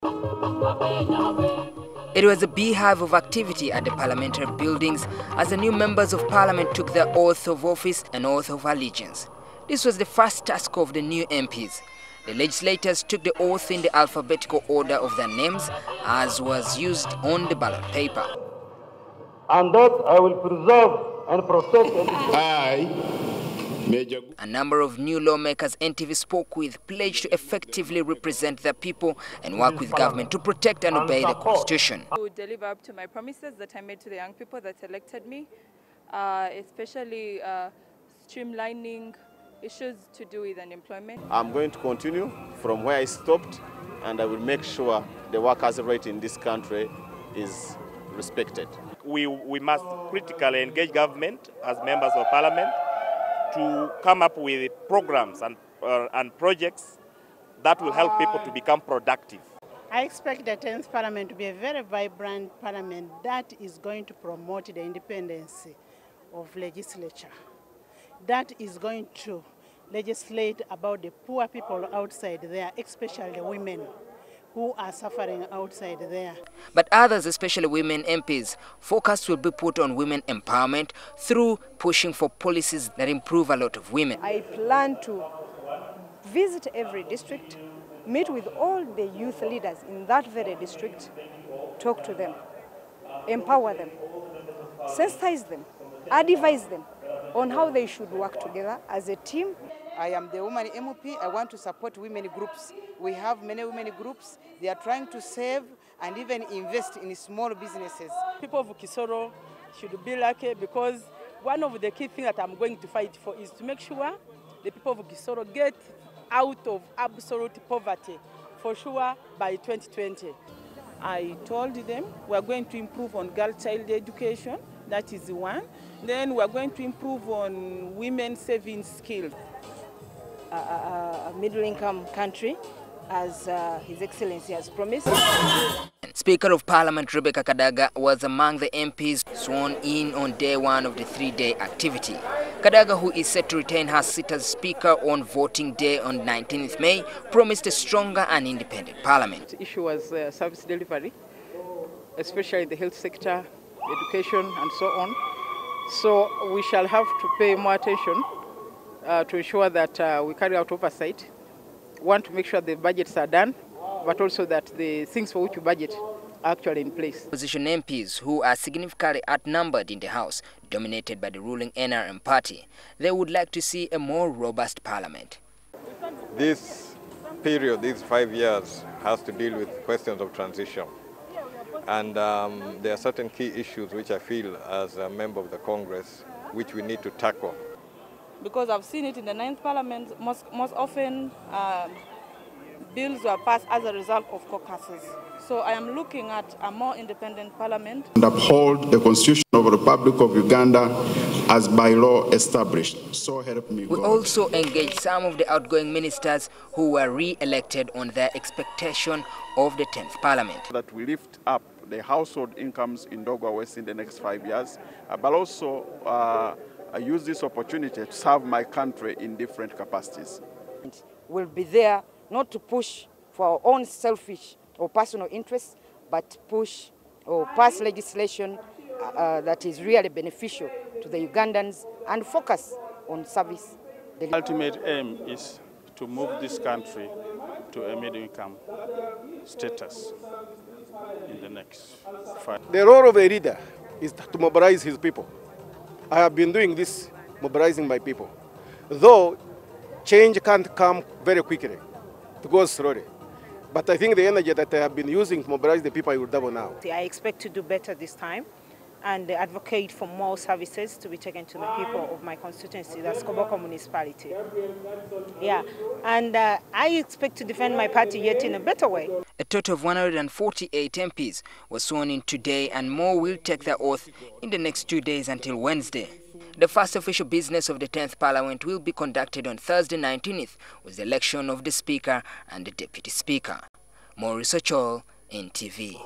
It was a beehive of activity at the parliamentary buildings as the new members of parliament took their oath of office and oath of allegiance. This was the first task of the new MPs. The legislators took the oath in the alphabetical order of their names, as was used on the ballot paper. And that I will preserve and protect and defend. A number of new lawmakers NTV spoke with pledged to effectively represent their people and work with government to protect and obey the Constitution. I will deliver up to my promises that I made to the young people that elected me, especially streamlining issues to do with unemployment. I'm going to continue from where I stopped, and I will make sure the workers' right in this country is respected. We must critically engage government as members of parliament to come up with programs and projects that will help people to become productive. I expect the 10th Parliament to be a very vibrant parliament that is going to promote the independence of legislature, that is going to legislate about the poor people outside there, especially the women who are suffering outside there. But others, especially women MPs, focus will be put on women empowerment through pushing for policies that improve a lot of women. I plan to visit every district, meet with all the youth leaders in that very district, talk to them, empower them, sensitize them, advise them on how they should work together as a team. I am the woman MEP. I want to support women groups. We have many women groups. They are trying to save and even invest in small businesses. People of Kisoro should be lucky, because one of the key things that I'm going to fight for is to make sure the people of Kisoro get out of absolute poverty, for sure, by 2020. I told them we are going to improve on girl child education. That is one. Then we are going to improve on women saving skills. A middle-income country, as His Excellency has promised. Speaker of Parliament Rebecca Kadaga was among the MPs sworn in on day one of the three-day activity. Kadaga, who is set to retain her seat as Speaker on voting day on 19th May, promised a stronger and independent Parliament. The issue was service delivery, especially in the health sector, education and so on. So we shall have to pay more attention to ensure that we carry out oversight. We want to make sure the budgets are done, but also that the things for which we budget are actually in place. Opposition MPs, who are significantly outnumbered in the House, dominated by the ruling NRM party, they would like to see a more robust parliament. This period, these 5 years, has to deal with questions of transition. And there are certain key issues which I feel, as a member of the Congress, which we need to tackle. Because I've seen it in the 9th Parliament, most often bills were passed as a result of caucuses. So I am looking at a more independent parliament. And uphold the Constitution of the Republic of Uganda as by law established. So help me God. We also engaged some of the outgoing ministers who were re-elected on their expectation of the 10th Parliament. That we lift up the household incomes in Ndogwa West in the next 5 years, but also I use this opportunity to serve my country in different capacities. We'll be there not to push for our own selfish or personal interests, but push or pass legislation that is really beneficial to the Ugandans and focus on service. The ultimate aim is to move this country to a middle-income status in the next 5 years. The role of a leader is to mobilize his people. I have been doing this, mobilizing my people. Though change can't come very quickly, it goes slowly. But I think the energy that I have been using to mobilize the people, I will double now. I expect to do better this time and advocate for more services to be taken to the people of my constituency, that's Koboko municipality. Yeah, and I expect to defend my party yet in a better way. A total of 148 MPs were sworn in today, and more will take their oath in the next 2 days until Wednesday. The first official business of the 10th Parliament will be conducted on Thursday 19th with the election of the Speaker and the Deputy Speaker. Maurice Ochol, NTV.